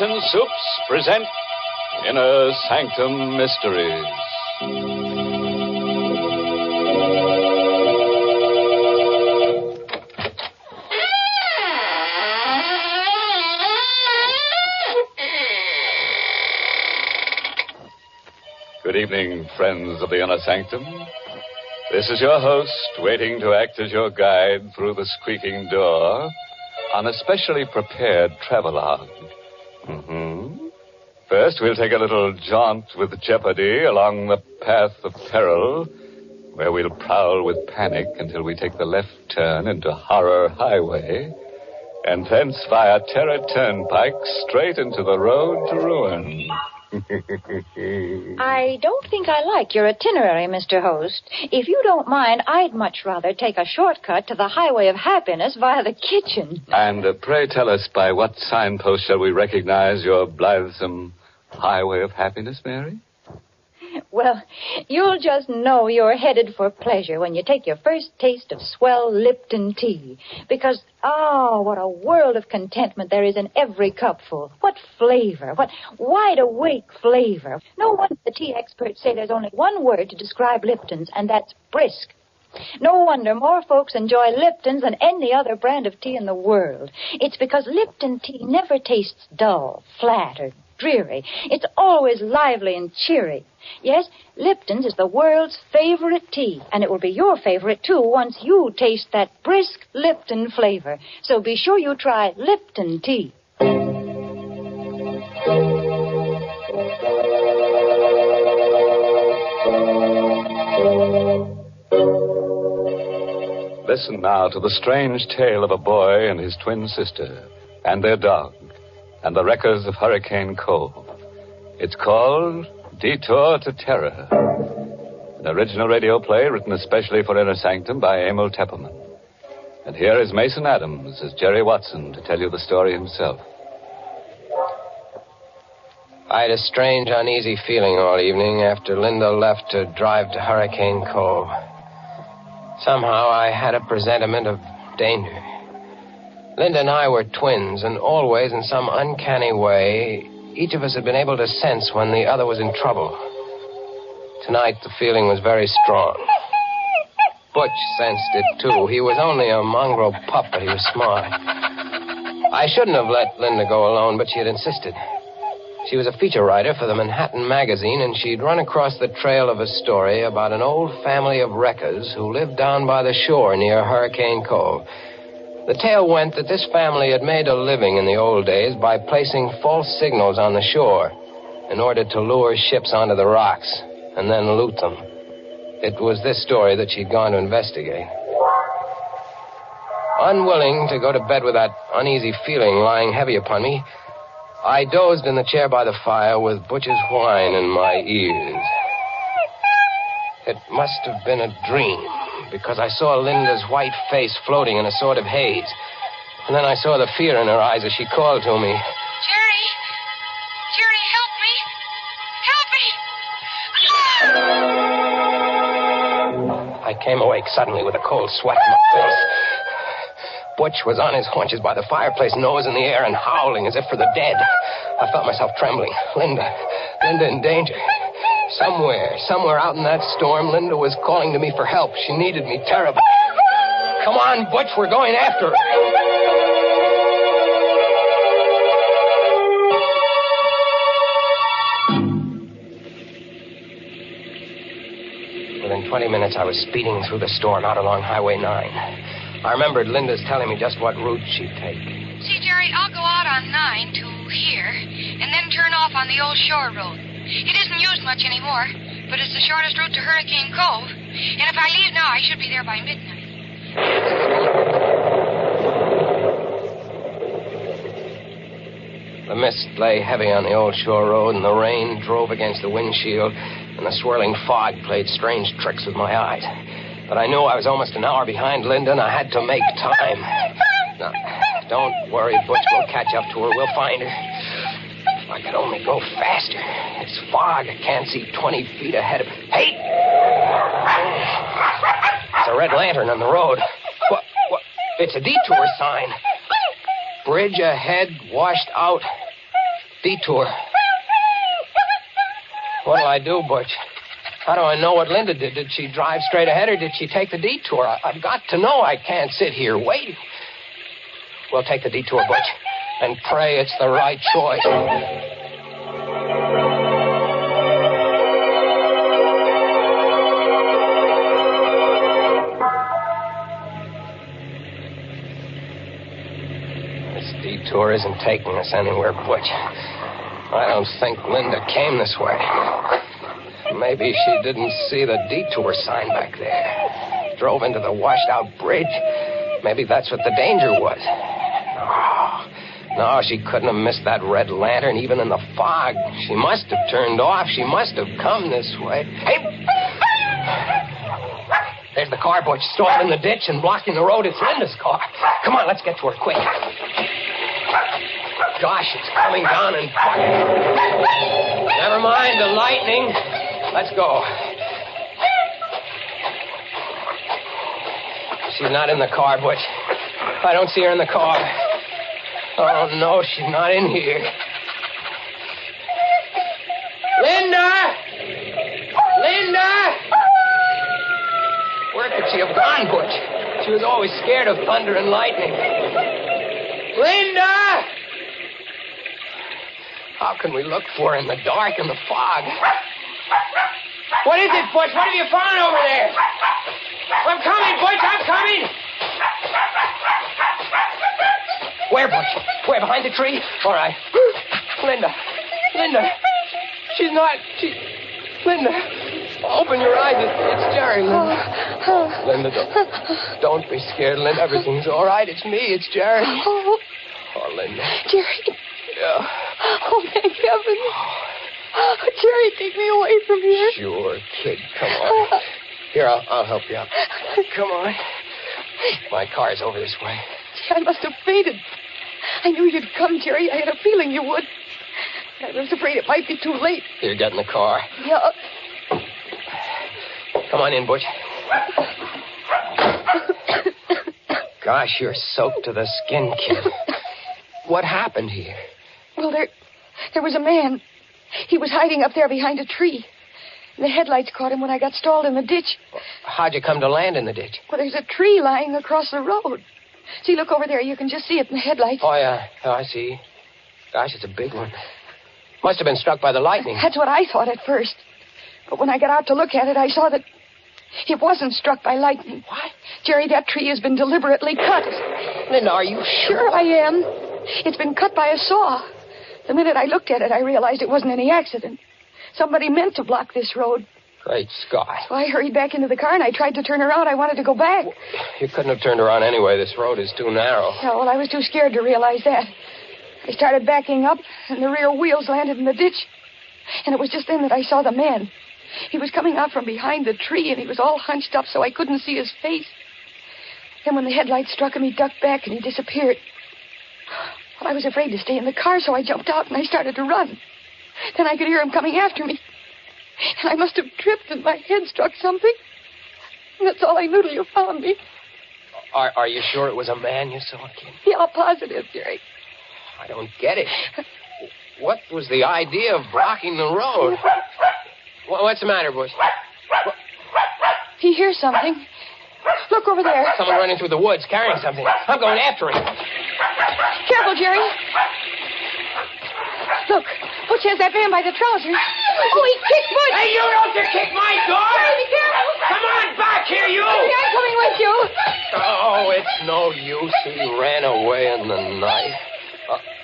Lipton Soups present Inner Sanctum Mysteries. Good evening, friends of the Inner Sanctum. This is your host, waiting to act as your guide through the squeaking door on a specially prepared travelogue. First, we'll take a little jaunt with jeopardy along the path of peril, where we'll prowl with panic until we take the left turn into Horror Highway, and thence via Terror Turnpike straight into the road to ruin. I don't think I like your itinerary, Mr. Host. If you don't mind, I'd much rather take a shortcut to the highway of happiness via the kitchen. And pray tell us, by what signpost shall we recognize your blithesome highway of happiness, Mary? Well, you'll just know you're headed for pleasure when you take your first taste of swell Lipton tea. Because, what a world of contentment there is in every cupful. What flavor, what wide-awake flavor. No wonder the tea experts say there's only one word to describe Lipton's, and that's brisk. No wonder more folks enjoy Lipton's than any other brand of tea in the world. It's because Lipton tea never tastes dull, flat, or dreary. It's always lively and cheery. Yes, Lipton's is the world's favorite tea, and it will be your favorite, too, once you taste that brisk Lipton flavor. So be sure you try Lipton tea. Listen now to the strange tale of a boy and his twin sister, and their dog, and the wreckers of Hurricane Cove. It's called Detour to Terror, an original radio play written especially for Inner Sanctum by Emil Tepperman. And here is Mason Adams as Jerry Watson to tell you the story himself. I had a strange, uneasy feeling all evening after Linda left to drive to Hurricane Cove. Somehow I had a presentiment of danger. Linda and I were twins, and always, in some uncanny way, each of us had been able to sense when the other was in trouble. Tonight, the feeling was very strong. Butch sensed it, too. He was only a mongrel pup, but he was smart. I shouldn't have let Linda go alone, but she had insisted. She was a feature writer for the Manhattan magazine, and she'd run across the trail of a story about an old family of wreckers who lived down by the shore near Hurricane Cove. The tale went that this family had made a living in the old days by placing false signals on the shore in order to lure ships onto the rocks and then loot them. It was this story that she'd gone to investigate. Unwilling to go to bed with that uneasy feeling lying heavy upon me, I dozed in the chair by the fire with Butch's whine in my ears. It must have been a dream, because I saw Linda's white face floating in a sort of haze. And then I saw the fear in her eyes as she called to me. Jerry! Jerry, help me! Help me! I came awake suddenly with a cold sweat in my face. Butch was on his haunches by the fireplace, nose in the air and howling as if for the dead. I felt myself trembling. Linda in danger. Somewhere out in that storm, Linda was calling to me for help. She needed me terribly. Come on, Butch, we're going after her. Within 20 minutes, I was speeding through the storm out along Highway 9. I remembered Linda's telling me just what route she'd take. See, Jerry, I'll go out on 9 to here, and then turn off on the old shore road. It isn't used much anymore, but it's the shortest route to Hurricane Cove. And if I leave now, I should be there by midnight. The mist lay heavy on the old shore road, and the rain drove against the windshield, and the swirling fog played strange tricks with my eyes. But I knew I was almost an hour behind Linda, and I had to make time. Now, don't worry, Butch. We'll catch up to her. We'll find her. If I could only go faster. It's fog. I can't see 20 feet ahead of... Hey! It's a red lantern on the road. What? It's a detour sign. Bridge ahead, washed out. Detour. What'll I do, Butch? How do I know what Linda did? Did she drive straight ahead or did she take the detour? I've got to know. I can't sit here waiting. We'll take the detour, Butch, and pray it's the right choice. This detour isn't taking us anywhere, Butch. I don't think Linda came this way. Maybe she didn't see the detour sign back there. Drove into the washed-out bridge. Maybe that's what the danger was. No, she couldn't have missed that red lantern even in the fog. She must have turned off. She must have come this way. Hey! There's the car, Butch, stalled in the ditch and blocking the road. It's Linda's car. Come on, let's get to her quick. Gosh, it's coming down and... Never mind the lightning. Let's go. She's not in the car, Butch. I don't see her in the car. Oh, no, she's not in here. Linda! Linda! Where could she have gone, Butch? She was always scared of thunder and lightning. Linda! How can we look for her in the dark and the fog? What is it, Butch? What have you found over there? I'm coming, Butch. I'm coming. Where, Butch? Where? Behind the tree? All right. Linda. She's not... Linda. Open your eyes. It's Jerry, Linda. Linda, don't be scared, Linda. Everything's all right. It's me. It's Jerry. Oh, Linda. Jerry. Yeah. Oh, thank heaven. Oh, Jerry, take me away from here. Sure, kid. Come on. Here, I'll help you out. Come on. My car's over this way. Gee, I must have fainted. I knew you'd come, Jerry. I had a feeling you would. I was afraid it might be too late. Here, get in the car. Yeah. Come on in, Butch. Gosh, you're soaked to the skin, kid. What happened here? Well, there was a man. He was hiding up there behind a tree. The headlights caught him when I got stalled in the ditch. How'd you come to land in the ditch? Well, there's a tree lying across the road. See, look over there. You can just see it in the headlights. Oh, yeah. Oh, I see. Gosh, it's a big one. Must have been struck by the lightning. That's what I thought at first. But when I got out to look at it, I saw that it wasn't struck by lightning. What? Jerry, that tree has been deliberately cut. Linda, are you sure? Sure I am. It's been cut by a saw. The minute I looked at it, I realized it wasn't any accident. Somebody meant to block this road. Great Scott. So I hurried back into the car, and I tried to turn around. I wanted to go back. You couldn't have turned around anyway. This road is too narrow. Yeah, well, I was too scared to realize that. I started backing up, and the rear wheels landed in the ditch. And it was just then that I saw the man. He was coming out from behind the tree, and he was all hunched up so I couldn't see his face. Then when the headlights struck him, he ducked back, and he disappeared. Well, I was afraid to stay in the car, so I jumped out, and I started to run. Then I could hear him coming after me. And I must have tripped, and my head struck something. And that's all I knew till you found me. Are you sure it was a man you saw, kid? Yeah, positive, Jerry. I don't get it. What was the idea of blocking the road? What's the matter, Bush? He hears something. Look over there. Someone running through the woods carrying something. I'm going after him. Careful, Jerry. Look, Butch has that man by the trousers. Oh, he kicked Butch. Hey, you don't have to kick my door. Jerry, be careful. Come on back here, you. Jerry, I'm coming with you. Oh, it's no use. He ran away in the night.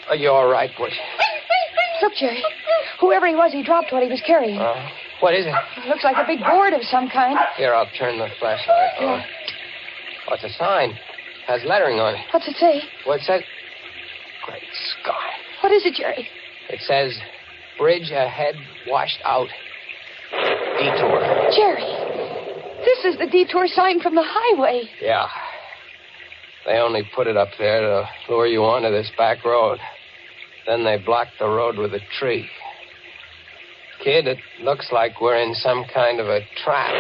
Are you all right, Butch? Look, Jerry. Whoever he was, he dropped what he was carrying. What is it? It looks like a big board of some kind. Here, I'll turn the flashlight on. Yeah. Oh, it's a sign. Has lettering on it. What's it say? What it says? Great Scott. What is it, Jerry? It says, bridge ahead, washed out. Detour. Jerry, this is the detour sign from the highway. Yeah. They only put it up there to lure you onto this back road. Then they blocked the road with a tree. Kid, it looks like we're in some kind of a trap.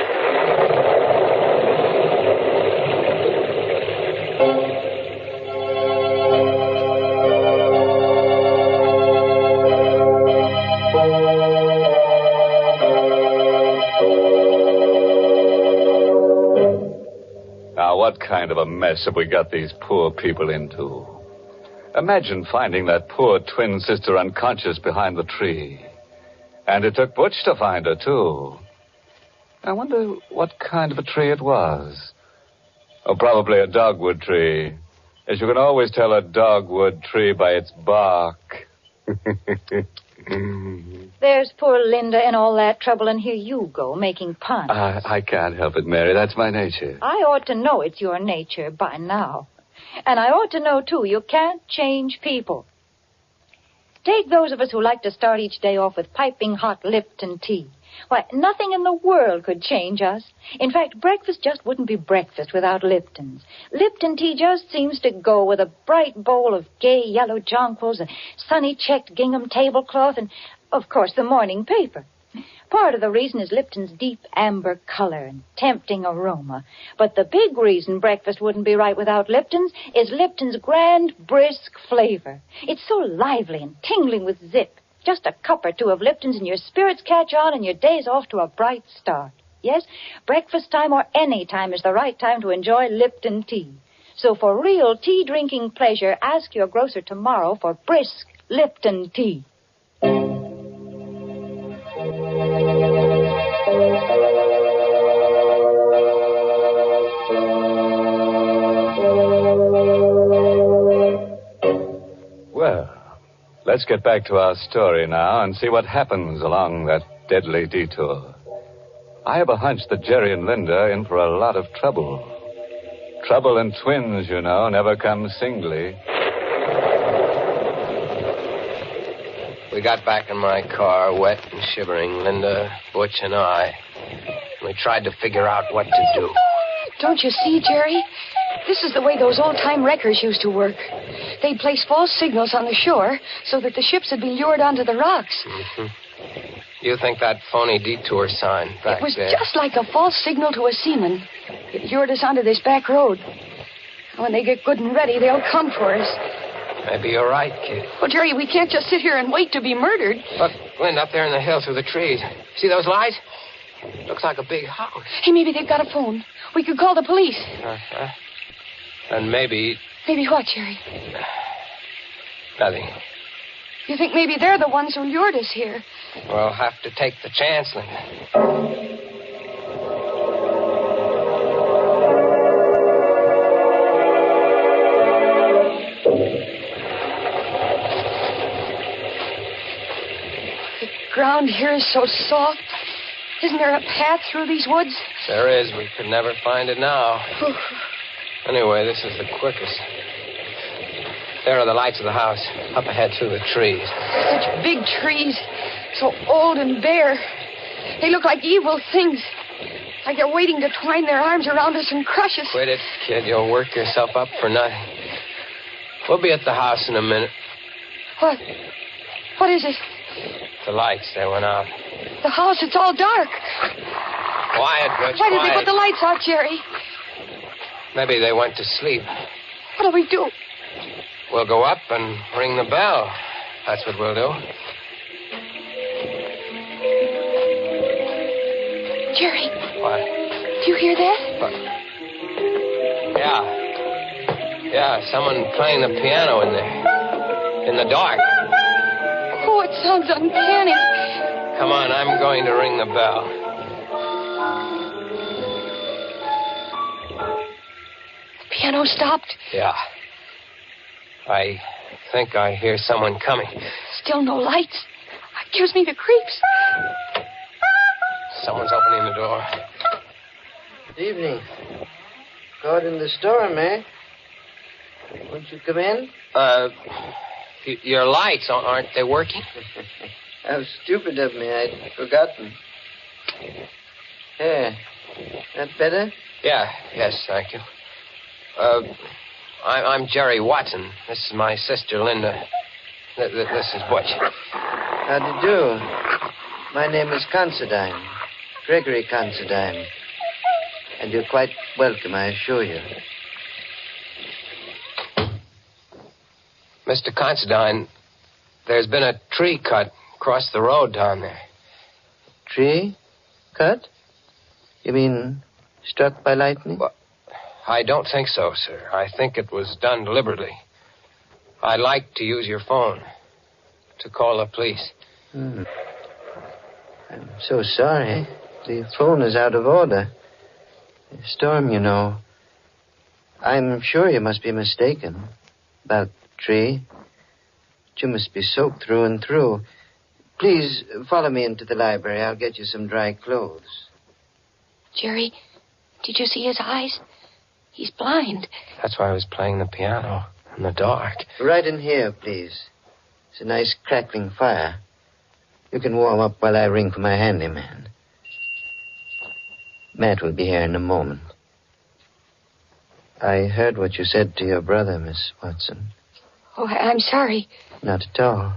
what kind of a mess have we got these poor people into? Imagine finding that poor twin sister unconscious behind the tree. And it took Butch to find her, too. I wonder what kind of a tree it was. Oh, probably a dogwood tree. As you can always tell a dogwood tree by its bark. There's poor Linda in all that trouble, and here you go, making puns. I can't help it, Mary. That's my nature. I ought to know it's your nature by now. And I ought to know, too, you can't change people. Take those of us who like to start each day off with piping hot Lipton tea. Why, nothing in the world could change us. In fact, breakfast just wouldn't be breakfast without Lipton's. Lipton tea just seems to go with a bright bowl of gay yellow jonquils, a sunny checked gingham tablecloth, and, of course, the morning paper. Part of the reason is Lipton's deep amber color and tempting aroma. But the big reason breakfast wouldn't be right without Lipton's is Lipton's grand, brisk flavor. It's so lively and tingling with zip. Just a cup or two of Lipton's and your spirits catch on and your day's off to a bright start. Yes, breakfast time or any time is the right time to enjoy Lipton tea. So for real tea-drinking pleasure, ask your grocer tomorrow for brisk Lipton tea. Well, let's get back to our story now and see what happens along that deadly detour. I have a hunch that Jerry and Linda are in for a lot of trouble. Trouble in twins, you know, never come singly. We got back in my car, wet and shivering, Linda, Butch, and I. We tried to figure out what to do. Don't you see, Jerry? This is the way those old-time wreckers used to work. They'd place false signals on the shore so that the ships would be lured onto the rocks. Mm-hmm. You think that phony detour sign back It was there... just like a false signal to a seaman. It lured us onto this back road. When they get good and ready, they'll come for us. Maybe you're right, kid. Well, Jerry, we can't just sit here and wait to be murdered. Look, Linda, up there in the hill through the trees. See those lights? Looks like a big house. Hey, maybe they've got a phone. We could call the police. Uh-huh. And maybe... Maybe what, Jerry? Nothing. You think maybe they're the ones who lured us here? We'll have to take the chance, Linda. The ground here is so soft. Isn't there a path through these woods? There is. We could never find it now. Anyway, this is the quickest. There are the lights of the house, up ahead through the trees. Such big trees, so old and bare. They look like evil things. Like they're waiting to twine their arms around us and crush us. Quit it, kid. You'll work yourself up for nothing. We'll be at the house in a minute. What? What is it? The lights, they went out. The house, it's all dark. Quiet, Butch, Why did quiet. they put the lights out, Jerry? Maybe they went to sleep. What'll we do? We'll go up and ring the bell. That's what we'll do. Jerry. What? Do you hear that? What? Yeah, someone playing the piano in there. In the dark. Oh, it sounds uncanny. Come on, I'm going to ring the bell. The piano stopped. Yeah. I think I hear someone coming. Still no lights. It gives me the creeps. Someone's opening the door. Good evening. Caught in the storm, eh? Won't you come in? Your lights, aren't they working? How stupid of me. I'd forgotten. Here. That better? Yeah, yes, thank you. I'm Jerry Watson. This is my sister, Linda. This is Butch. How do you do? My name is Considine. Gregory Considine. And you're quite welcome, I assure you. Mr. Considine, there's been a tree cut across the road down there. Tree? Cut? You mean struck by lightning? Well, I don't think so, sir. I think it was done deliberately. I'd like to use your phone to call the police. I'm so sorry. The phone is out of order. The storm, you know. I'm sure you must be mistaken about the tree. But you must be soaked through and through. Please follow me into the library. I'll get you some dry clothes. Jerry, did you see his eyes? He's blind. That's why I was playing the piano in the dark. Right in here, please. It's a nice crackling fire. You can warm up while I ring for my handyman. Matt will be here in a moment. I heard what you said to your brother, Miss Watson. Oh, I'm sorry. Not at all.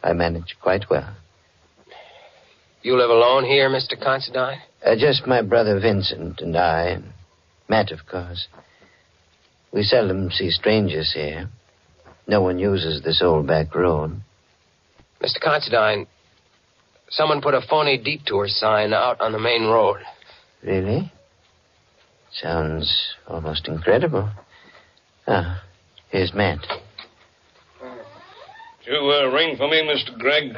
I managed quite well. You live alone here, Mr. Considine? Just my brother Vincent and I, and Matt, of course. We seldom see strangers here. No one uses this old back road. Mr. Considine, someone put a phony detour sign out on the main road. Really? Sounds almost incredible. Ah, here's Matt. Did you ring for me, Mr. Gregg?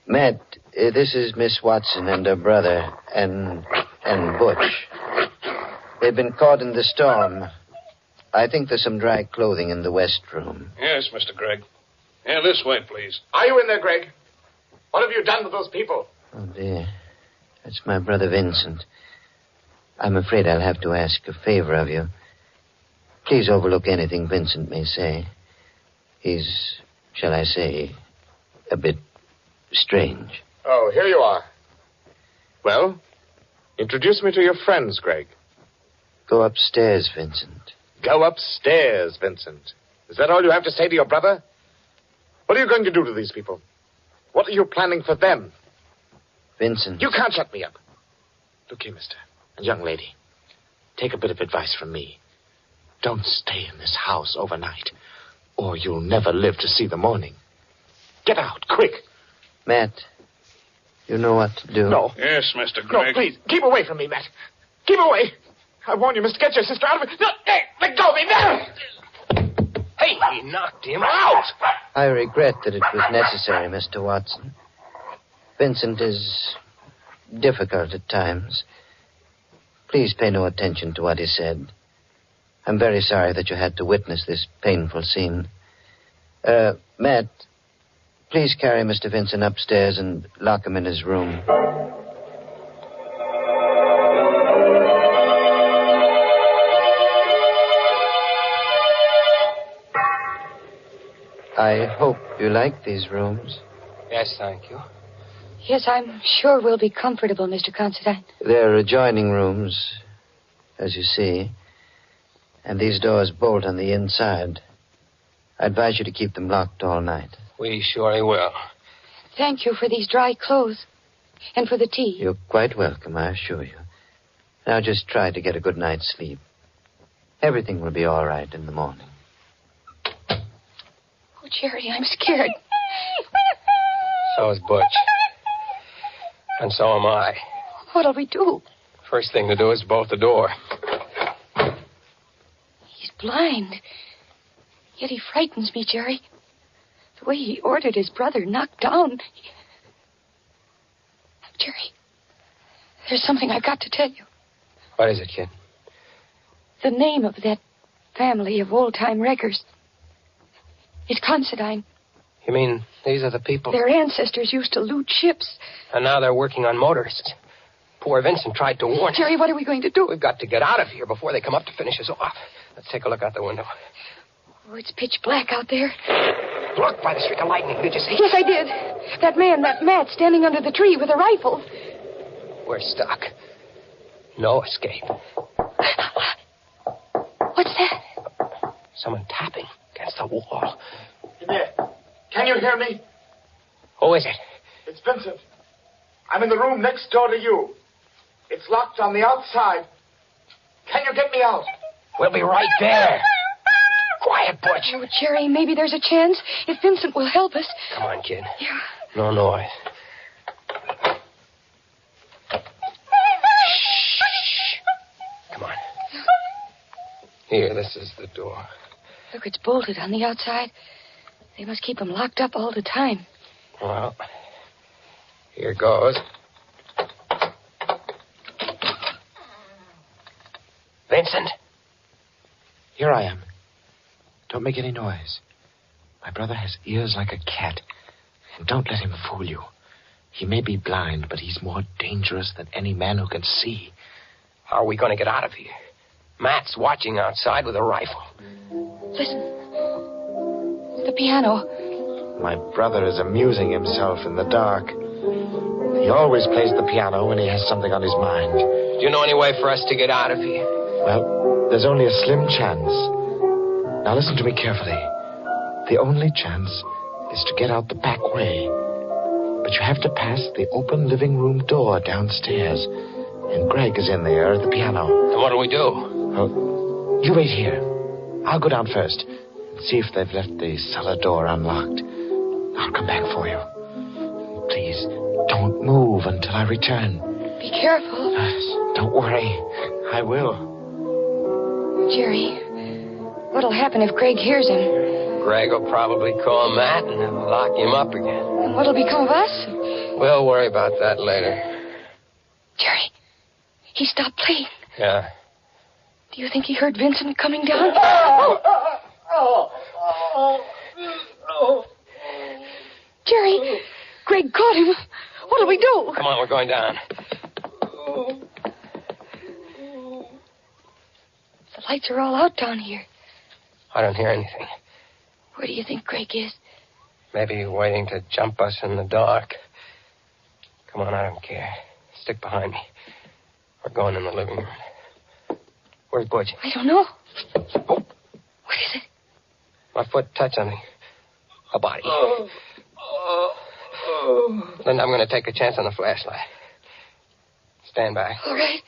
Matt, this is Miss Watson and her brother, and Butch. They've been caught in the storm. I think there's some dry clothing in the west room. Yes, Mr. Gregg. Yeah, this way, please. Are you in there, Gregg? What have you done to those people? Oh, dear. That's my brother Vincent. I'm afraid I'll have to ask a favor of you. Please overlook anything Vincent may say. He's, shall I say, a bit strange. Oh, here you are. Well, introduce me to your friends, Gregg. Go upstairs, Vincent. Go upstairs, Vincent. Is that all you have to say to your brother? What are you going to do to these people? What are you planning for them? Vincent. You can't shut me up. Look here, mister. And young lady, take a bit of advice from me. Don't stay in this house overnight, or you'll never live to see the morning. Get out, quick. Matt, you know what to do. No. Yes, Mr. No, Gregg. please, keep away from me, Matt. Keep away. I warn you, mister, get your sister out of it. No, hey, let go of me, Matt! Hey, he knocked him Out! I regret that it was necessary, Mr. Watson. Vincent is difficult at times. Please pay no attention to what he said. I'm very sorry that you had to witness this painful scene. Matt, please carry Mr. Vincent upstairs and lock him in his room. I hope you like these rooms. Yes, thank you. Yes, I'm sure we'll be comfortable, Mr. Considine. They're adjoining rooms, as you see. And these doors bolt on the inside. I advise you to keep them locked all night. We surely will. Thank you for these dry clothes. And for the tea. You're quite welcome, I assure you. Now just try to get a good night's sleep. Everything will be all right in the morning. Oh, Jerry, I'm scared. So is Butch. And so am I. What'll we do? First thing to do is bolt the door. He's blind. Yet he frightens me, Jerry. The way he ordered his brother knocked down. Jerry, there's something I've got to tell you. What is it, kid? The name of that family of old-time wreckers. It's Considine. You mean these are the people? Their ancestors used to loot ships. And now they're working on motorists. Poor Vincent tried to warn us. Jerry, what are we going to do? We've got to get out of here before they come up to finish us off. Let's take a look out the window. Oh, it's pitch black out there. Look, by the streak of lightning, did you see? Yes, I did. That man, that Matt, standing under the tree with a rifle. We're stuck. No escape. What's that? Someone tapping against the wall. In there. Can you hear me? Who is it? It's Vincent. I'm in the room next door to you. It's locked on the outside. Can you get me out? We'll be right there. Quiet, Butch. Oh, Jerry, maybe there's a chance if Vincent will help us. Come on, kid. Yeah. No noise. Shh. Come on. Here, this is the door. Look, it's bolted on the outside. They must keep him locked up all the time. Well, here goes. Vincent? Here I am. Don't make any noise. My brother has ears like a cat. And don't let him fool you. He may be blind, but he's more dangerous than any man who can see. How are we going to get out of here? Matt's watching outside with a rifle. Listen. The piano. My brother is amusing himself in the dark. He always plays the piano when he has something on his mind. Do you know any way for us to get out of here? Well, there's only a slim chance. Now listen to me carefully. The only chance is to get out the back way. But you have to pass the open living room door downstairs. And Greg is in there at the piano. And what'll we do? Oh, you wait here. I'll go down first and see if they've left the cellar door unlocked. I'll come back for you. Please, don't move until I return. Be careful. Don't worry. I will. Jerry, what'll happen if Greg hears him? Greg will probably call Matt and he'll lock him up again. And what'll become of us? We'll worry about that later. Jerry, he stopped playing. Yeah. Do you think he heard Vincent coming down? Jerry, Greg caught him. What'll we do? Come on, we're going down. The lights are all out down here. I don't hear anything. Where do you think Greg is? Maybe waiting to jump us in the dark. Come on, I don't care. Stick behind me. We're going in the living room. Where's Butch? I don't know. What is it? My foot touched on a body. Linda, I'm going to take a chance on the flashlight. Stand by. All right.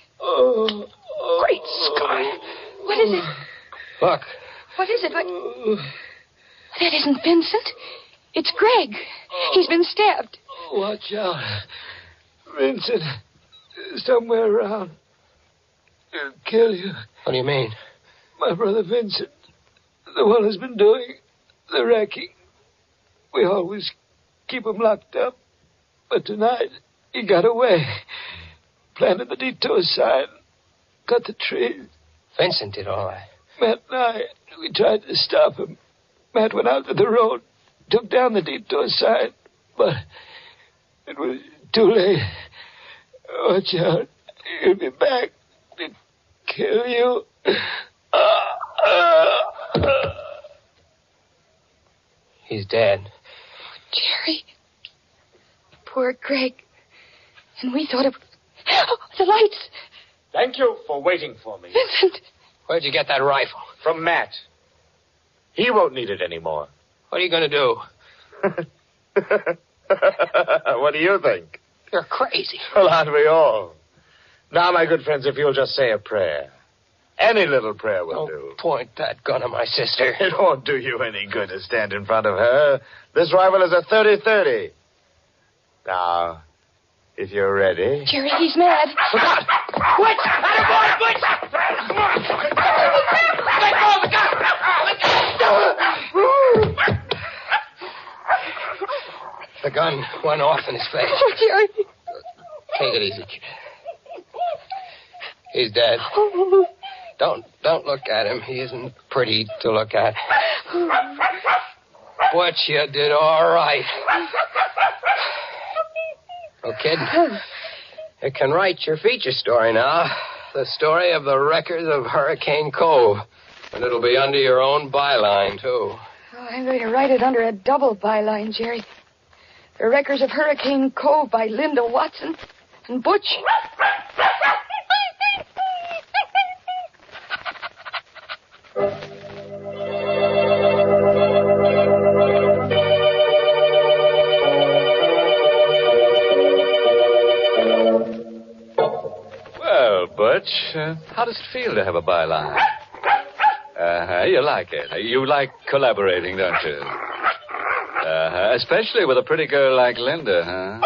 Great Scott. What is it? Look. What is it? That isn't Vincent. It's Greg. He's been stabbed. Watch out. Vincent is somewhere around. He'll kill you. What do you mean? My brother Vincent, the one who's been doing the wrecking. We always keep him locked up. But tonight, he got away. Planted the Detour sign. Cut the trees. Vincent did all that. Matt and I, we tried to stop him. Matt went out to the road, took down the Detour sign, but it was too late. Watch out. He'll be back to kill you. He's dead. Jerry. Poor Greg. And we thought it... Oh, the lights. Thank you for waiting for me. Vincent. Where'd you get that rifle? From Matt. He won't need it anymore. What are you going to do? What do you think? You're crazy. Well, aren't we all? Now, my good friends, if you'll just say a prayer. Any little prayer will do. Point that gun at my sister. It won't do you any good to stand in front of her. This rifle is a 30-30. Now, if you're ready... Jerry, he's mad. Look out! Butch! Attaboy, Butch! Come on! Let go of the gun! The gun went off in his face. Oh, Jerry. Take it easy, kid. He's dead. Don't look at him. He isn't pretty to look at. Butch, you did all right. Oh, kid, you can write your feature story now. The story of the wreckers of Hurricane Cove. And it'll be under your own byline, too. Oh, I'm going to write it under a double byline, Jerry. The Wreckers of Hurricane Cove by Linda Watson and Butch. Well, Butch, how does it feel to have a byline? You like it. You like collaborating, don't you? Especially with a pretty girl like Linda, huh?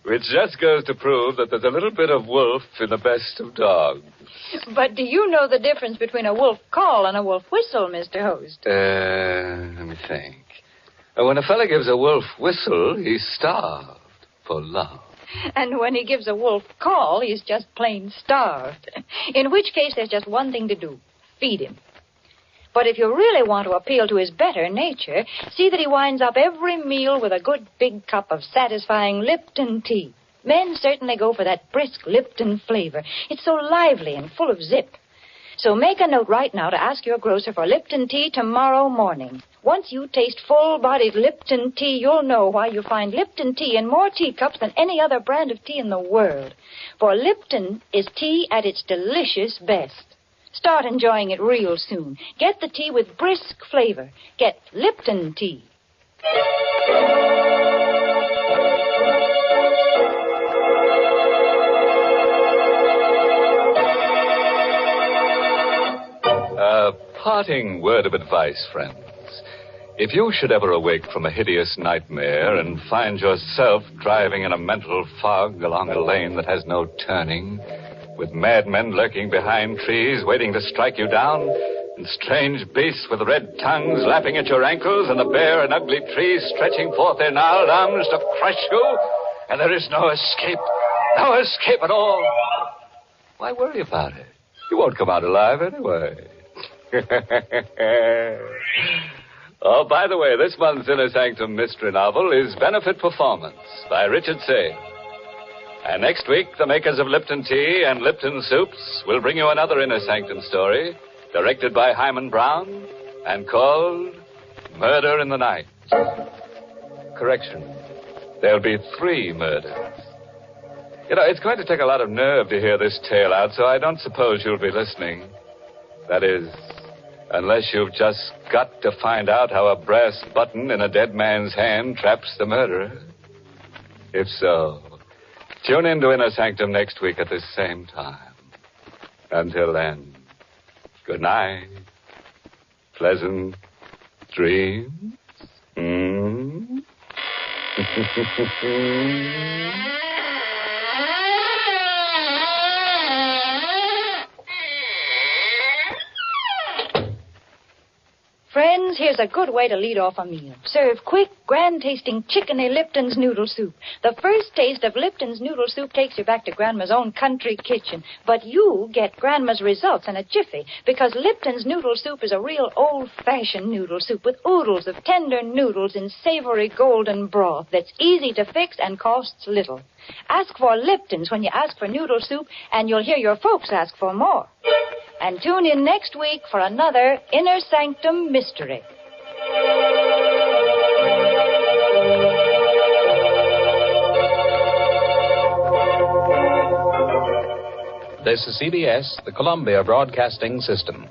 Which just goes to prove that there's a little bit of wolf in the best of dogs. But do you know the difference between a wolf call and a wolf whistle, Mr. Host? Let me think. When a fella gives a wolf whistle, he's starved for love. And when he gives a wolf call, he's just plain starved. In which case, there's just one thing to do. Feed him. But if you really want to appeal to his better nature, see that he winds up every meal with a good big cup of satisfying Lipton tea. Men certainly go for that brisk Lipton flavor. It's so lively and full of zip. So make a note right now to ask your grocer for Lipton tea tomorrow morning. Once you taste full-bodied Lipton tea, you'll know why you find Lipton tea in more teacups than any other brand of tea in the world. For Lipton is tea at its delicious best. Start enjoying it real soon. Get the tea with brisk flavor. Get Lipton tea. A parting word of advice, friends. If you should ever awake from a hideous nightmare and find yourself driving in a mental fog along a lane that has no turning, with madmen lurking behind trees waiting to strike you down, and strange beasts with red tongues lapping at your ankles, and the bare and ugly trees stretching forth their gnarled arms to crush you, and there is no escape at all, why worry about it? You won't come out alive anyway. Oh, by the way, this month's Inner Sanctum mystery novel is Benefit Performance by Richard Sage. And next week, the makers of Lipton Tea and Lipton Soups will bring you another Inner Sanctum story, directed by Hyman Brown, and called Murder in the Night. Correction. There'll be 3 murders. You know, it's going to take a lot of nerve to hear this tale out, so I don't suppose you'll be listening. That is, unless you've just got to find out how a brass button in a dead man's hand traps the murderer. If so, tune in to Inner Sanctum next week at this same time. Until then, good night. Pleasant dreams. Friends, here's a good way to lead off a meal. Serve quick, grand-tasting chickeny Lipton's noodle soup. The first taste of Lipton's noodle soup takes you back to Grandma's own country kitchen. But you get Grandma's results in a jiffy, because Lipton's noodle soup is a real old-fashioned noodle soup with oodles of tender noodles in savory golden broth that's easy to fix and costs little. Ask for Lipton's when you ask for noodle soup, and you'll hear your folks ask for more. And tune in next week for another Inner Sanctum mystery. This is CBS, the Columbia Broadcasting System.